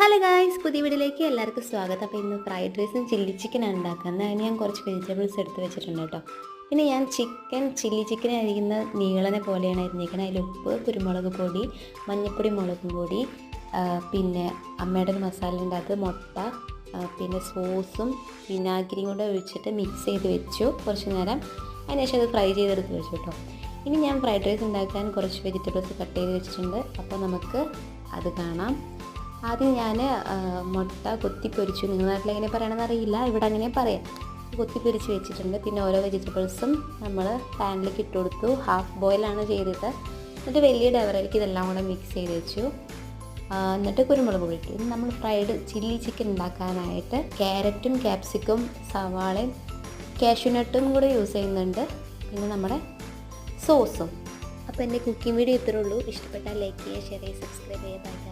Hello guys, പുതിയ വീഡിയോയിലേക്ക് എല്ലാവർക്കും സ്വാഗതം. അപ്പോൾ ഇന്ന് ഫ്രൈഡ് റൈസും ചില്ലി ചിക്കനാണ് ഉണ്ടാക്കുന്നത്. അതിന് ഞാൻ കുറച്ച് വെജിറ്റബിൾസ് എടുത്ത് വെച്ചിട്ടുണ്ട് കേട്ടോ. പിന്നെ ഞാൻ ചില്ലി ചിക്കൻ അരിയുന്ന നീളനെ പോലെയാണ് അരിഞ്ഞിരിക്കുന്നത്. അതിൽ ഉപ്പ്, കുരുമുളക് പൊടി, മഞ്ഞൾപ്പൊടി, മുളകും പൊടി, പിന്നെ അമ്മയുടെ ഒരു മസാലൻ്റെ അത് മുട്ട, പിന്നെ സോസും വിനാഗിരിയും കൂടെ ഒഴിച്ചിട്ട് മിക്സ് ചെയ്ത് വെച്ചു കുറച്ച് നേരം. അതിനുശേഷം അത് ഫ്രൈ ചെയ്തെടുത്ത് വെച്ചു കേട്ടോ. ഇനി ഞാൻ ഫ്രൈഡ് റൈസ് ഉണ്ടാക്കാൻ കുറച്ച് വെജിറ്റബിൾസ് കട്ട് ചെയ്ത് വെച്ചിട്ടുണ്ട്. അപ്പോൾ നമുക്ക് അത് കാണാം. ആദ്യം ഞാൻ മുട്ട കൊത്തിപ്പൊരിച്ചു. നിങ്ങളുടെ നാട്ടിൽ എങ്ങനെ പറയണമെന്ന് അറിയില്ല, ഇവിടെ അങ്ങനെ പറയാം. കൊത്തിപ്പൊരിച്ച് വെച്ചിട്ടുണ്ട്. പിന്നെ ഓരോ വെജിറ്റബിൾസും നമ്മൾ പാനിലേക്ക് ഇട്ട് കൊടുത്തു. ഹാഫ് ബോയിലാണ് ചെയ്തത്. എന്നിട്ട് വലിയ ഡവറിലേക്ക് ഇതെല്ലാം കൂടെ മിക്സ് ചെയ്ത് വെച്ചു. എന്നിട്ട് കുരുമുളക് പൊടി ഇട്ടു. ഇനി നമ്മൾ ഫ്രൈഡ് ചില്ലി ചിക്കൻ ഉണ്ടാക്കാനായിട്ട് ക്യാരറ്റും ക്യാപ്സിക്കും സവാളയും കാഷ്യൂനട്ടും കൂടെ യൂസ് ചെയ്യുന്നുണ്ട്. പിന്നെ നമ്മുടെ സോസും. അപ്പോൾ എൻ്റെ കുക്കിംഗ് വീഡിയോ ഇത്രേ ഉള്ളൂ. ഇഷ്ടപ്പെട്ടാൽ ലൈക്ക് ചെയ്യുക, ഷെയർ ചെയ്യുക, സബ്സ്ക്രൈബ് ചെയ്യുക.